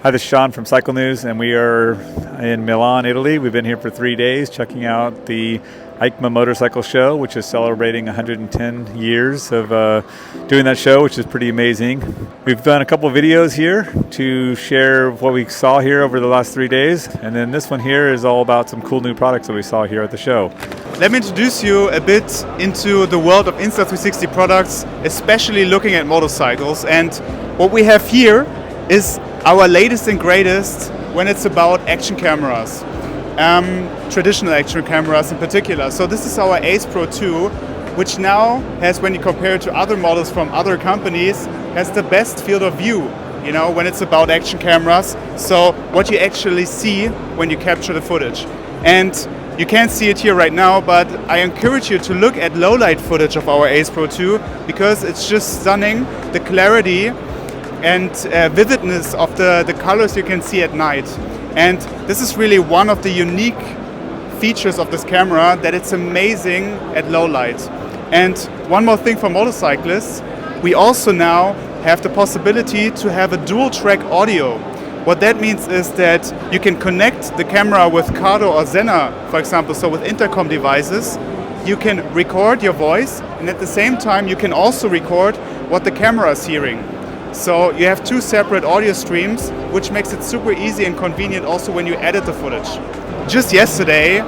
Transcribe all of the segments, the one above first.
Hi, this is Sean from Cycle News, and we are in Milan, Italy. We've been here for 3 days checking out the EICMA motorcycle show, which is celebrating 110 years of doing that show, which is pretty amazing. We've done a couple of videos here to share what we saw here over the last 3 days, and then this one here is all about some cool new products that we saw here at the show. Let me introduce you a bit into the world of Insta360 products, especially looking at motorcycles. And what we have here is our latest and greatest when it's about action cameras, traditional action cameras in particular. So this is our Ace Pro 2, which now has, when you compare it to other models from other companies, has the best field of view, you know, when it's about action cameras. So what you actually see when you capture the footage. And you can't see it here right now, but I encourage you to look at low light footage of our Ace Pro 2 because it's just stunning, the clarity and vividness of the colors you can see at night. And this is really one of the unique features of this camera, that it's amazing at low light. And one more thing for motorcyclists, we also now have the possibility to have a dual track audio. What that means is that you can connect the camera with Cardo or Sena, for example, so with intercom devices. You can record your voice, and at the same time you can also record what the camera is hearing. So you have two separate audio streams, which makes it super easy and convenient also when you edit the footage. Just yesterday,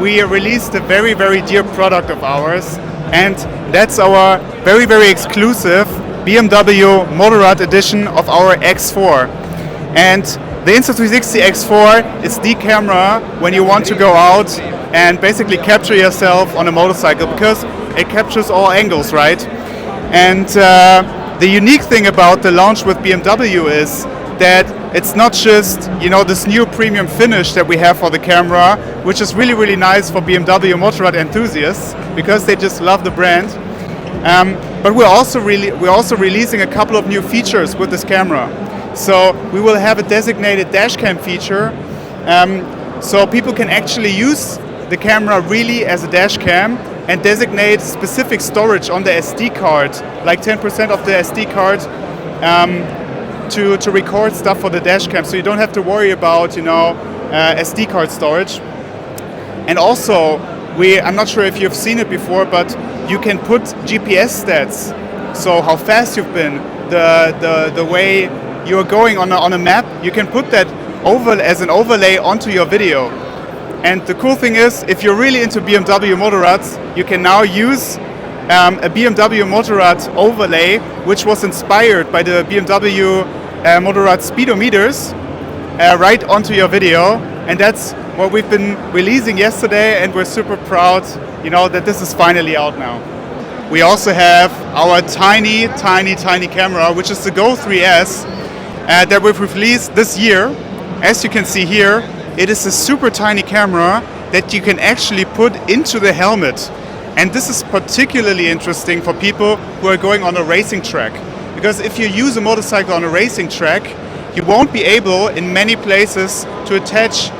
we released a very, very dear product of ours, and that's our very, very exclusive BMW Motorrad edition of our X4. And the Insta360 X4 is the camera when you want to go out and basically capture yourself on a motorcycle, because it captures all angles, right? And the unique thing about the launch with BMW is that it's not just, you know, this new premium finish that we have for the camera, which is really, really nice for BMW Motorrad enthusiasts because they just love the brand. But we're also releasing a couple of new features with this camera. So we will have a designated dash cam feature, so people can actually use the camera really as a dash cam and designate specific storage on the SD card, like 10% of the SD card, to record stuff for the dash cam, so you don't have to worry about, you know, SD card storage. And also, I'm not sure if you've seen it before, but you can put GPS stats, so how fast you've been, the way you're going on a map, you can put that as an overlay onto your video. And the cool thing is, if you're really into BMW Motorrads, you can now use a BMW Motorrad overlay, which was inspired by the BMW Motorrad speedometers, right onto your video. And that's what we've been releasing yesterday, and we're super proud, you know, that this is finally out now. We also have our tiny, tiny, tiny camera, which is the Go 3S, that we've released this year. As you can see here, it is a super tiny camera that you can actually put into the helmet. And this is particularly interesting for people who are going on a racing track. Because if you use a motorcycle on a racing track, you won't be able in many places to attach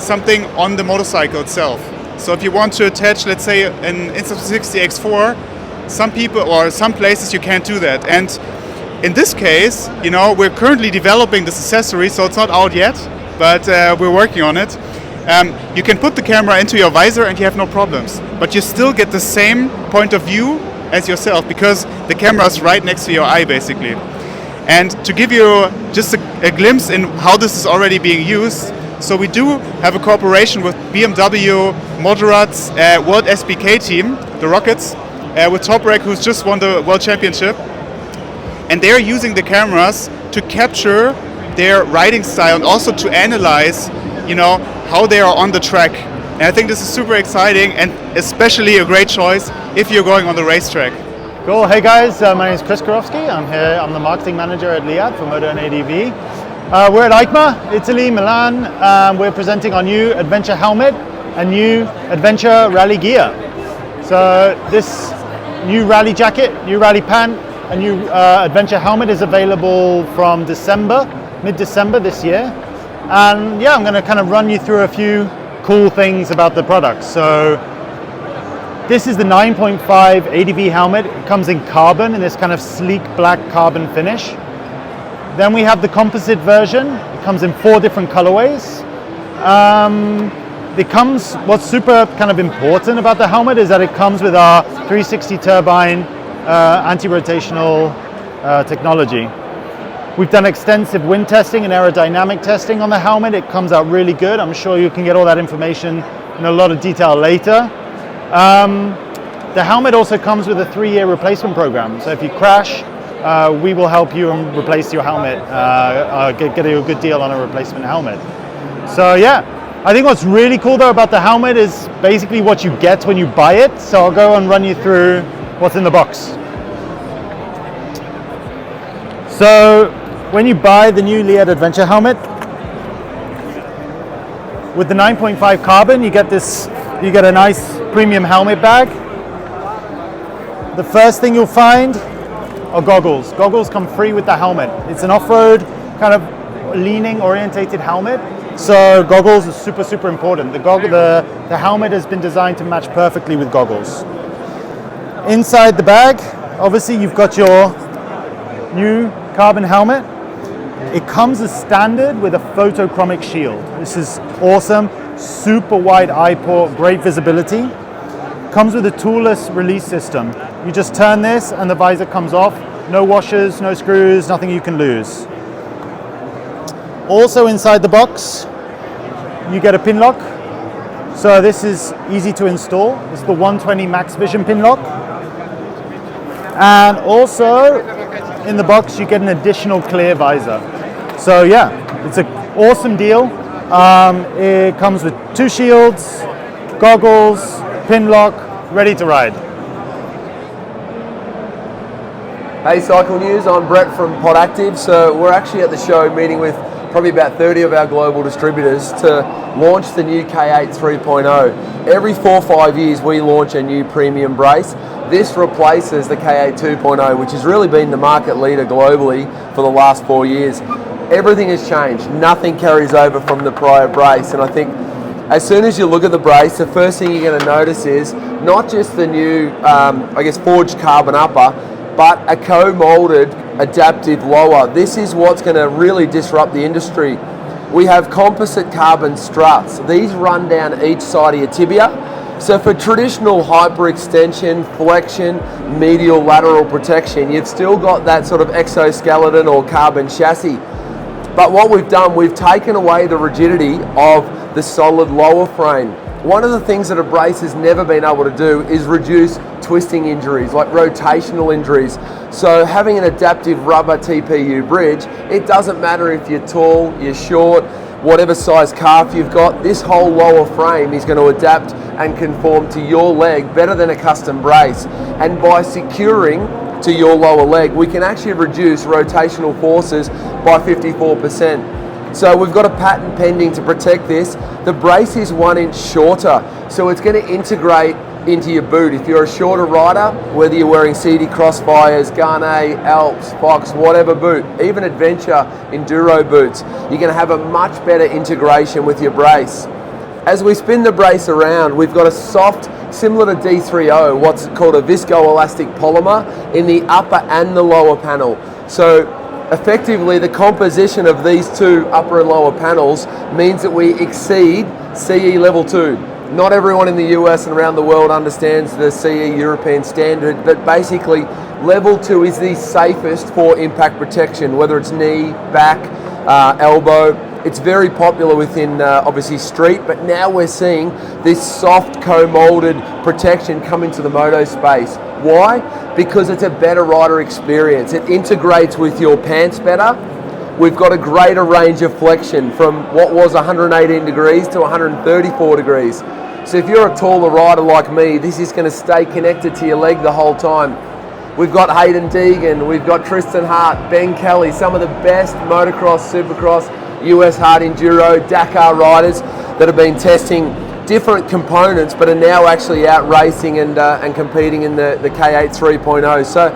something on the motorcycle itself. So if you want to attach, let's say, an Insta360 X4, some people or some places you can't do that. And in this case, you know, we're currently developing this accessory, so it's not out yet, but we're working on it. You can put the camera into your visor and you have no problems, but you still get the same point of view as yourself because the camera is right next to your eye, basically. And to give you just a glimpse in how this is already being used, so we do have a cooperation with BMW Motorrad's World SBK team, the Rockets, with Toprak, who's just won the World Championship. And they're using the cameras to capture their riding style and also to analyze, you know, how they are on the track. And I think this is super exciting and especially a great choice if you're going on the racetrack. Cool. Hey guys, my name is Chris Karofsky. I'm here. I'm the marketing manager at Leatt for Moto and ADV. We're at EICMA, Italy, Milan. We're presenting our new adventure helmet and new adventure rally gear. So this new rally jacket, new rally pant, a new adventure helmet is available from mid-December this year. And yeah, I'm going to kind of run you through a few cool things about the product. So this is the 9.5 ADV helmet. It comes in carbon, in this kind of sleek black carbon finish. Then we have the composite version. It comes in 4 different colorways. What's super kind of important about the helmet is that it comes with our 360 turbine anti-rotational technology. We've done extensive wind testing and aerodynamic testing on the helmet. It comes out really good. I'm sure you can get all that information in a lot of detail later. The helmet also comes with a 3-year replacement program. So if you crash, we will help you and replace your helmet, get you a good deal on a replacement helmet. So yeah, I think what's really cool though about the helmet is basically what you get when you buy it. So I'll go and run you through what's in the box. So when you buy the new Leatt Adventure helmet, with the 9.5 carbon, you get a nice premium helmet bag. The first thing you'll find are goggles. Goggles come free with the helmet. It's an off-road kind of leaning orientated helmet. So goggles is super, super important. The helmet has been designed to match perfectly with goggles. Inside the bag, obviously you've got your new carbon helmet. It comes as standard with a photochromic shield. This is awesome, super wide eye port, great visibility. Comes with a toolless release system. You just turn this and the visor comes off. No washers, no screws, nothing you can lose. Also inside the box, you get a pin lock. So this is easy to install. It's the 120 Max Vision pin lock. And also in the box, you get an additional clear visor. So yeah, it's an awesome deal. It comes with 2 shields, goggles, pin lock, ready to ride. Hey Cycle News, I'm Brett from PodActive. So we're actually at the show meeting with probably about 30 of our global distributors to launch the new K8 3.0. Every 4 or 5 years we launch a new premium brace. This replaces the K8 2.0, which has really been the market leader globally for the last 4 years. Everything has changed. Nothing carries over from the prior brace, and I think as soon as you look at the brace, the first thing you're going to notice is not just the new, forged carbon upper, but a co-molded adaptive lower. This is what's going to really disrupt the industry. We have composite carbon struts. These run down each side of your tibia. So for traditional hyperextension, flexion, medial lateral protection, you've still got that sort of exoskeleton or carbon chassis. But what we've done, we've taken away the rigidity of the solid lower frame. One of the things that a brace has never been able to do is reduce twisting injuries, like rotational injuries. So having an adaptive rubber TPU bridge, it doesn't matter if you're tall, you're short, whatever size calf you've got, this whole lower frame is going to adapt and conform to your leg better than a custom brace. And by securing to your lower leg, we can actually reduce rotational forces by 54%. So we've got a patent pending to protect this. The brace is 1 inch shorter, so it's going to integrate into your boot. If you're a shorter rider, whether you're wearing CD Crossfires, Garnet, Alps, Fox, whatever boot, even Adventure, Enduro boots, you're going to have a much better integration with your brace. As we spin the brace around, we've got a soft, similar to D3O, what's called a viscoelastic polymer in the upper and the lower panel. So effectively, the composition of these 2 upper and lower panels means that we exceed CE level 2. Not everyone in the US and around the world understands the CE European standard, but basically level 2 is the safest for impact protection, whether it's knee, back, elbow. It's very popular within obviously street, but now we're seeing this soft co-molded protection come into the moto space. Why? Because it's a better rider experience. It integrates with your pants better. We've got a greater range of flexion from what was 118 degrees to 134 degrees. So if you're a taller rider like me, this is going to stay connected to your leg the whole time. We've got Hayden Deegan, we've got Tristan Hart, Ben Kelly, some of the best motocross, supercross, US hard enduro, Dakar riders that have been testing different components but are now actually out racing and competing in the K8 3.0. So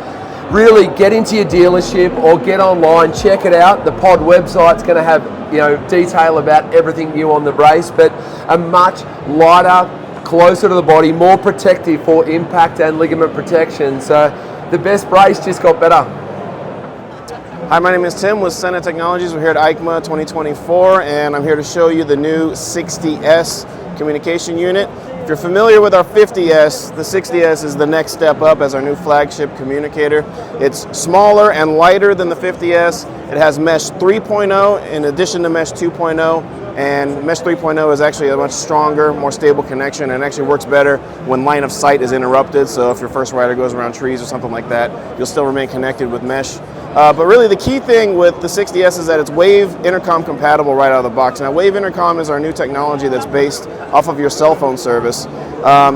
really get into your dealership or get online, check it out. The Pod website's going to have detail about everything new on the brace, but a much lighter, closer to the body, more protective for impact and ligament protection. So the best brace just got better. Hi, my name is Tim with Sena Technologies. We're here at EICMA 2024, and I'm here to show you the new 60S communication unit. If you're familiar with our 50S, the 60S is the next step up as our new flagship communicator. It's smaller and lighter than the 50S. It has Mesh 3.0 in addition to Mesh 2.0, and Mesh 3.0 is actually a much stronger, more stable connection, and actually works better when line of sight is interrupted. So if your first rider goes around trees or something like that, you'll still remain connected with Mesh. But really the key thing with the 60S is that it's Wave Intercom compatible right out of the box. Now Wave Intercom is our new technology that's based off of your cell phone service.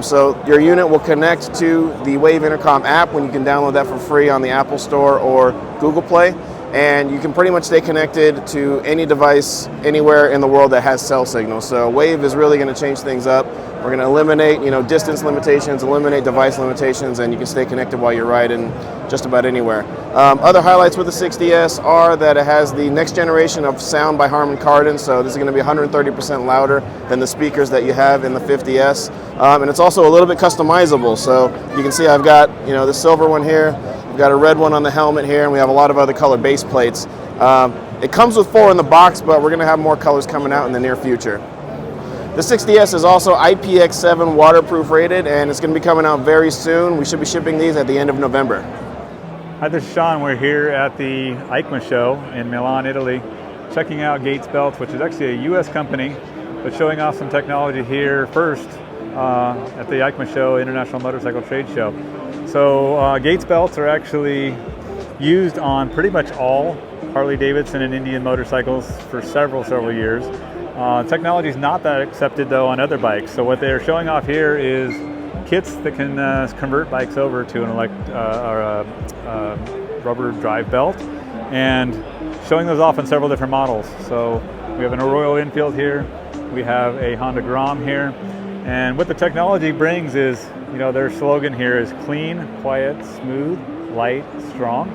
So your unit will connect to the Wave Intercom app when you can download that for free on the Apple Store or Google Play. And you can pretty much stay connected to any device anywhere in the world that has cell signal. So Wave is really going to change things up. We're going to eliminate, distance limitations, eliminate device limitations, and you can stay connected while you're riding just about anywhere. Other highlights with the 60S are that it has the next generation of sound by Harman Kardon, so this is going to be 130% louder than the speakers that you have in the 50S. And it's also a little bit customizable, so you can see I've got the silver one here, we've got a red one on the helmet here, and we have a lot of other color base plates. It comes with 4 in the box, but we're going to have more colors coming out in the near future. The 60S is also IPX7 waterproof rated, and it's going to be coming out very soon. We should be shipping these at the end of November. Hi, this is Sean. We're here at the EICMA show in Milan, Italy, checking out Gates Belts, which is actually a US company, but showing off some technology here first at the EICMA show, International Motorcycle Trade Show. So Gates Belts are actually used on pretty much all Harley-Davidson and Indian motorcycles for several years. Technology is not that accepted though on other bikes. So what they're showing off here is kits that can convert bikes over to an rubber drive belt, and showing those off in several different models. So we have an Royal Enfield here, we have a Honda Grom here, and what the technology brings is, their slogan here is clean, quiet, smooth, light, strong.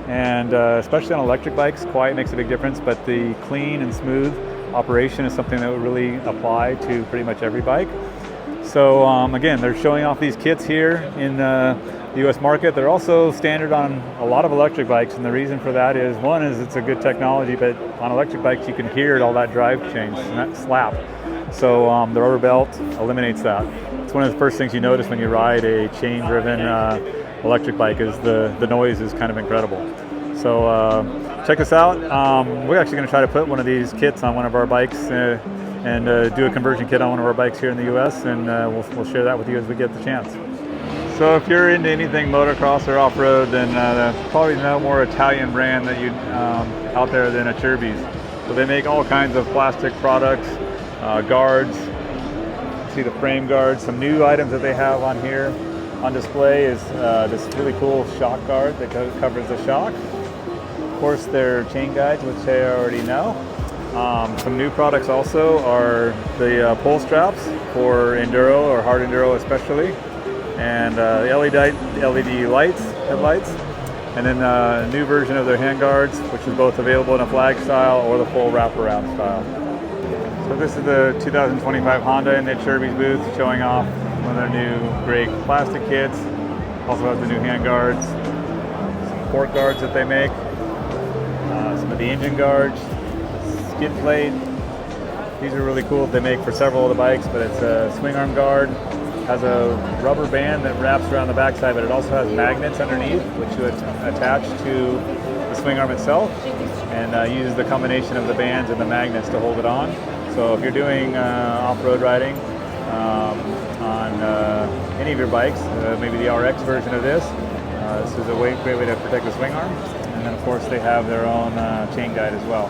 And especially on electric bikes, quiet makes a big difference, but the clean and smooth operation is something that would really apply to pretty much every bike. So again, they're showing off these kits here in the US market. They're also standard on a lot of electric bikes, and the reason for that is, one is it's a good technology, but on electric bikes you can hear it, all that drive change and that slap. So the rubber belt eliminates that. It's one of the first things you notice when you ride a chain-driven electric bike is the noise is kind of incredible. So check this out. We're actually going to try to put one of these kits on one of our bikes and do a conversion kit on one of our bikes here in the US, and we'll share that with you as we get the chance. So if you're into anything motocross or off-road, then probably no more Italian brand that you out there than Acerbis. So they make all kinds of plastic products, guards. See the frame guards. Some new items that they have on here on display is this really cool shock guard that covers the shock. Of course, their chain guides, which I already know. Some new products also are the pull straps for enduro or hard enduro especially, and the LED lights, headlights, and then a new version of their hand guards, which is both available in a flag style or the full wraparound style. So this is the 2025 Honda in the Acerbis booth, showing off one of their new great plastic kits. Also has the new hand guards, some port guards that they make, some of the engine guards, skid plate. These are really cool. They make for several of the bikes, but it's a swing arm guard, has a rubber band that wraps around the backside, but it also has magnets underneath, which you attach to the swing arm itself, and uses the combination of the bands and the magnets to hold it on. So if you're doing off-road riding on any of your bikes, maybe the RX version of this is a great way to protect the swing arm. And then of course they have their own chain guide as well.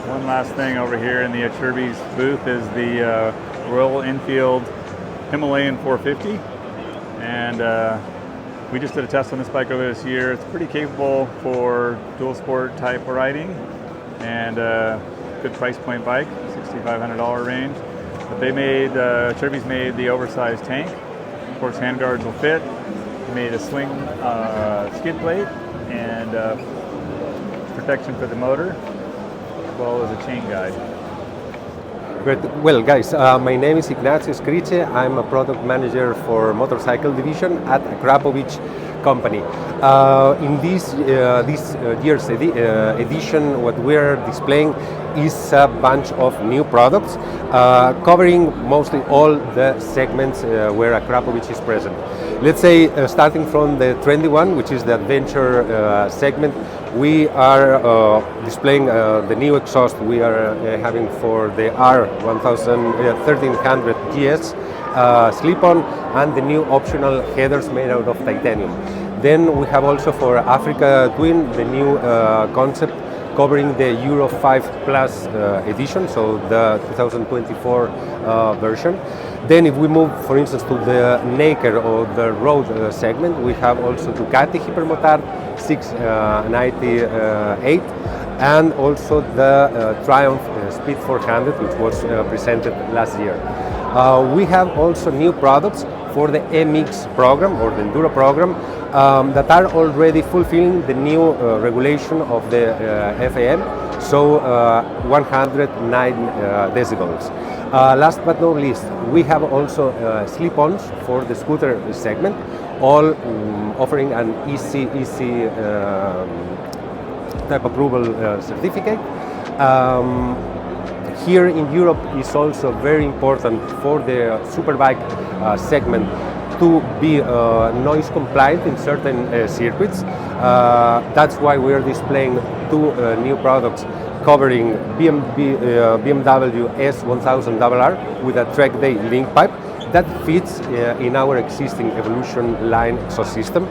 One last thing over here in the Acerbis booth is the Royal Enfield Himalayan 450, and we just did a test on this bike earlier this year. It's pretty capable for dual sport type riding, and good price point bike, $6,500 range. But they made, Acerbis made the oversized tank. Of course, handguards will fit. They made a swing skid plate and protection for the motor, as well as a chain guide. Well, guys, my name is Ignacio Scrice. I'm a product manager for motorcycle division at Akropovic company. In this year's edition, what we're displaying is a bunch of new products covering mostly all the segments where Akropovic is present. Let's say starting from the trendy one, which is the adventure segment, we are displaying the new exhaust we are having for the R1300 GS slip-on, and the new optional headers made out of titanium. Then we have also for Africa Twin the new concept covering the Euro 5 Plus edition, so the 2024 version. Then if we move, for instance, to the naked or the road segment, we have also Ducati Hypermotard 698 and also the Triumph Speed 400, which was presented last year. We have also new products for the MX program or the Enduro program that are already fulfilling the new regulation of the FAM, so 109 decibels. Last but not least, we have also slip-ons for the scooter segment, all offering an EC type approval certificate. Here in Europe is also very important for the superbike segment to be noise compliant in certain circuits. That's why we are displaying two new products covering BMW S1000RR with a track day link pipe that fits in our existing Evolution line exhaust system.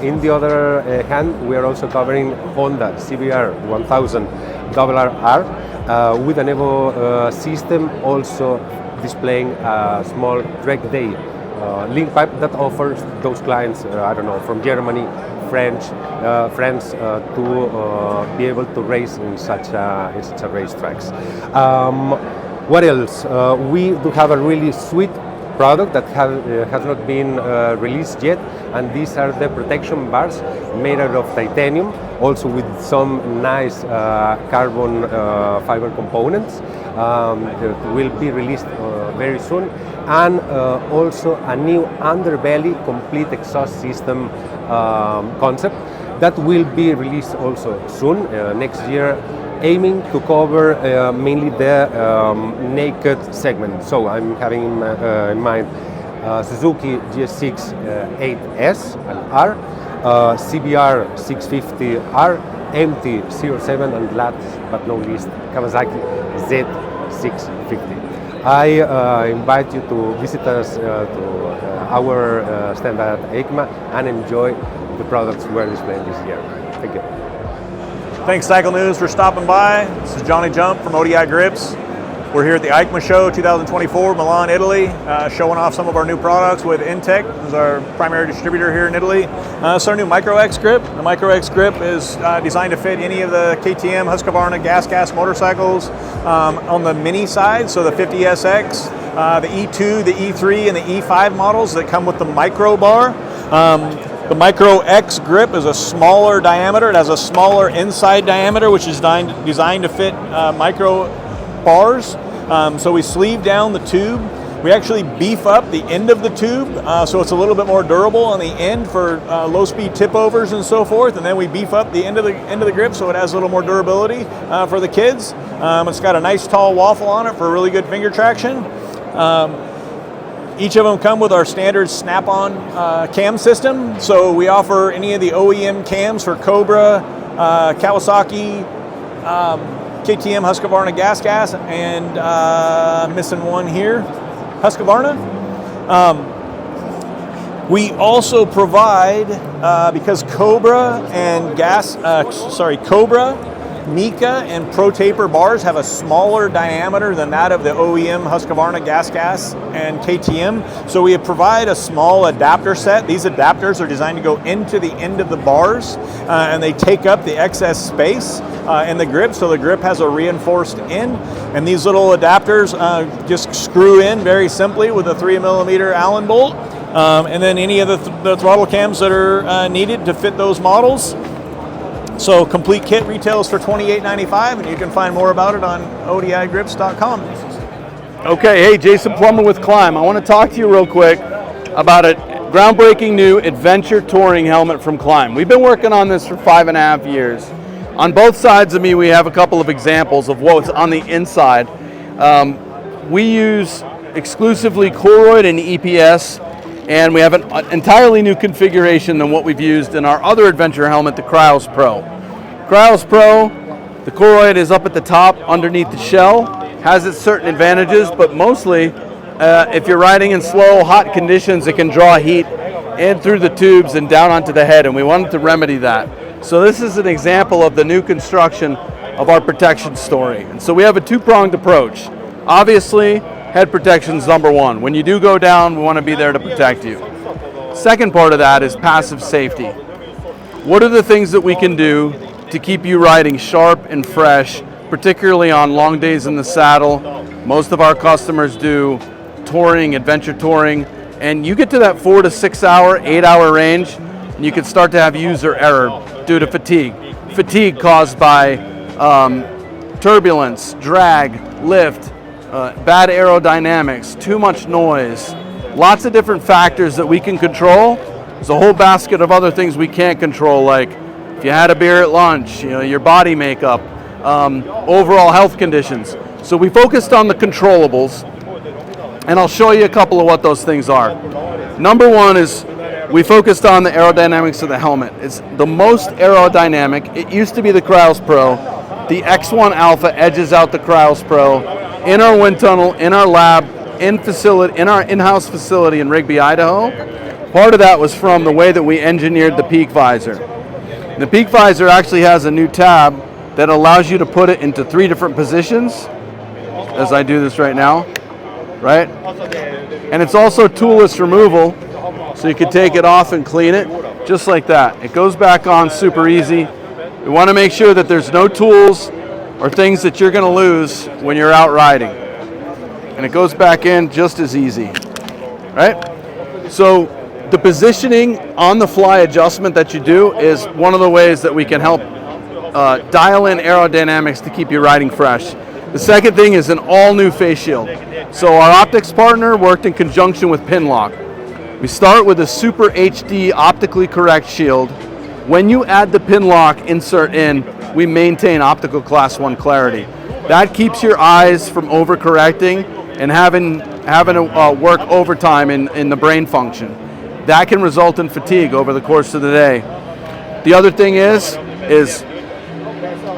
In the other hand, we are also covering Honda CBR 1000RR with an Evo system, also displaying a small track day link pipe that offers those clients, I don't know, from Germany, France, to be able to race in such racetracks. What else? We do have a really sweet product that has not been released yet, and these are the protection bars made out of titanium, also with some nice carbon fiber components. That will be released very soon, and also a new underbelly complete exhaust system concept that will be released also soon, next year, aiming to cover mainly the naked segment. So I'm having in mind Suzuki GS6 8S and R, CBR 650R, MT-07, and last but not least Kawasaki Z650. I invite you to visit us to our stand at EICMA and enjoy the products we're displaying this year. Thank you. Thanks, Cycle News, for stopping by. This is Johnny Jump from ODI Grips. We're here at the EICMA show 2024, Milan, Italy, showing off some of our new products with Intec, who's our primary distributor here in Italy. It's our new Micro X grip. The Micro X grip is designed to fit any of the KTM, Husqvarna, gas motorcycles on the mini side, so the 50SX, the E2, the E3, and the E5 models that come with the micro bar. The Micro X grip is a smaller diameter. It has a smaller inside diameter, which is designed to fit micro bars. So we sleeve down the tube. We actually beef up the end of the tube, so it's a little bit more durable on the end for low-speed tip overs and so forth. And then we beef up the end of the grip, so it has a little more durability for the kids. It's got a nice tall waffle on it for really good finger traction. Each of them come with our standard snap-on cam system. So we offer any of the OEM cams for Cobra, Kawasaki, KTM, Husqvarna, gas, and missing one here, Husqvarna. We also provide, because Cobra and Cobra, Mika, and Pro Taper bars have a smaller diameter than that of the OEM Husqvarna, gas, and KTM. So we provide a small adapter set. These adapters are designed to go into the end of the bars, and they take up the excess space in the grip, so the grip has a reinforced end. And these little adapters just screw in very simply with a 3mm Allen bolt, and then any of the throttle cams that are needed to fit those models. So complete kit retails for $28.95, and you can find more about it on odigrips.com. Okay, hey, Jason Plummer with Klim. I want to talk to you real quick about groundbreaking new adventure touring helmet from Klim. We've been working on this for 5.5 years. On both sides of me, we have a couple of examples of what's on the inside. We use exclusively Koroyd and EPS, and we have an entirely new configuration than what we've used in our other adventure helmet, the Cryos Pro. Cryos Pro, the Koroyd is up at the top underneath the shell, has its certain advantages, but mostly if you're riding in slow, hot conditions, it can draw heat in through the tubes and down onto the head, and we wanted to remedy that. So this is an example of the new construction of our protection story. And so we have a two-pronged approach. Obviously, head protection is number one. When you do go down, we want to be there to protect you. Second part of that is passive safety. What are the things that we can do to keep you riding sharp and fresh, particularly on long days in the saddle? Most of our customers do touring, adventure touring, and you get to that 4 to 6 hour, 8 hour range, and you can start to have user error due to fatigue. Fatigue caused by turbulence, drag, lift, bad aerodynamics, too much noise, lots of different factors that we can control. There's a whole basket of other things we can't control, like if you had a beer at lunch, your body makeup, overall health conditions. So we focused on the controllables, and I'll show you a couple of what those things are. Number one is we focused on the aerodynamics of the helmet. It's the most aerodynamic. It used to be the Cryos Pro. The X1 Alpha edges out the Cryos Pro in our wind tunnel, in our lab, in our in-house facility in Rigby, Idaho. Part of that was from the way that we engineered the peak visor. The peak visor actually has a new tab that allows you to put it into 3 different positions, as I do this right now, right? And it's also toolless removal, so you can take it off and clean it, just like that. It goes back on super easy. We want to make sure that there's no tools or things that you're going to lose when you're out riding. And it goes back in just as easy, right? So the positioning on the fly adjustment that you do is one of the ways that we can help dial in aerodynamics to keep you riding fresh. The second thing is an all new face shield. So our optics partner worked in conjunction with Pinlock. We start with a super HD optically correct shield. When you add the Pinlock insert in, we maintain optical class 1 clarity. That keeps your eyes from overcorrecting and having to work overtime in the brain function. That can result in fatigue over the course of the day. The other thing is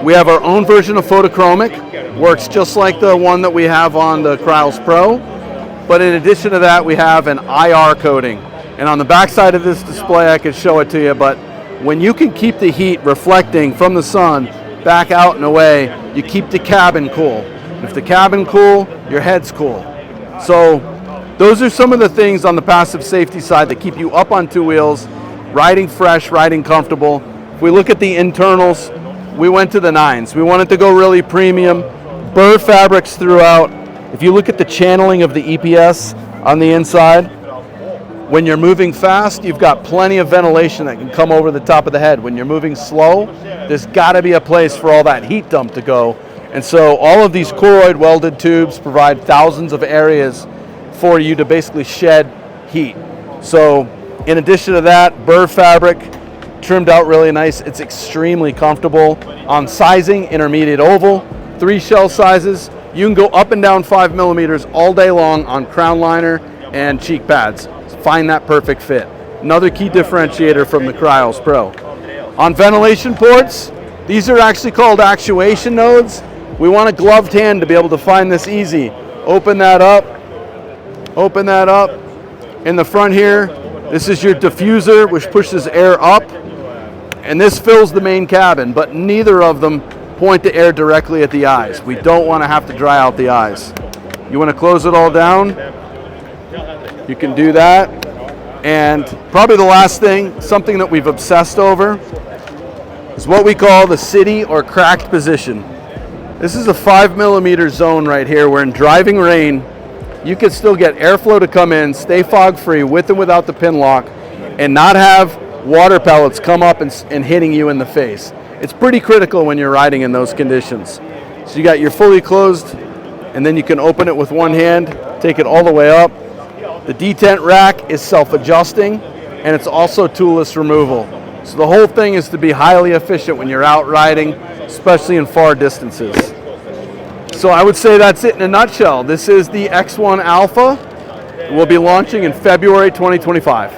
we have our own version of photochromic. Works just like the one that we have on the Cryos Pro. But in addition to that, we have an IR coating. And on the back side of this display, I could show it to you, but when you can keep the heat reflecting from the sun back out and away, you keep the cabin cool. If the cabin cool, your head's cool. So those are some of the things on the passive safety side that keep you up on 2 wheels, riding fresh, riding comfortable. If we look at the internals, we went to the 9s. We wanted to go really premium, burr fabrics throughout. If you look at the channeling of the EPS on the inside, when you're moving fast, you've got plenty of ventilation that can come over the top of the head. When you're moving slow, there's got to be a place for all that heat dump to go. And so all of these Koroyd welded tubes provide thousands of areas for you to basically shed heat. So in addition to that, burr fabric, trimmed out really nice. It's extremely comfortable. On sizing, intermediate oval, 3 shell sizes. You can go up and down 5 millimeters all day long on crown liner and cheek pads. Find that perfect fit. Another key differentiator from the Cryos Pro. On ventilation ports, these are actually called actuation nodes. We want a gloved hand to be able to find this easy. Open that up. Open that up. In the front here, this is your diffuser, which pushes air up. And this fills the main cabin, but neither of them point the air directly at the eyes. We don't want to have to dry out the eyes. You want to close it all down? You can do that. And probably the last thing, something that we've obsessed over, is what we call the city or cracked position. This is a 5 millimeter zone right here where in driving rain, you can still get airflow to come in, stay fog free with and without the pin lock, and not have water pellets come up and hitting you in the face. It's pretty critical when you're riding in those conditions. So you got your fully closed, and then you can open it with one hand, take it all the way up, The detent rack is self-adjusting, and it's also toolless removal. So the whole thing is to be highly efficient when you're out riding, especially in far distances. So I would say that's it in a nutshell. This is the X1 Alpha. We'll be launching in February 2025.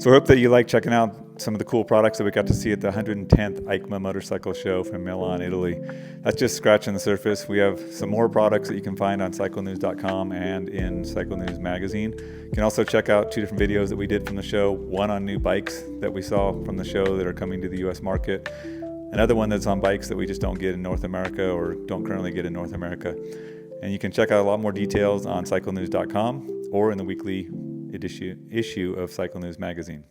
So I hope that you like checking out some of the cool products that we got to see at the 110th EICMA Motorcycle Show from Milan, Italy. That's just scratching the surface. We have some more products that you can find on cyclenews.com and in Cycle News magazine. You can also check out 2 different videos that we did from the show, one on new bikes that we saw from the show that are coming to the US market, another one that's on bikes that we just don't get in North America or don't currently get in North America. And you can check out a lot more details on cyclenews.com or in the weekly issue of Cycle News magazine.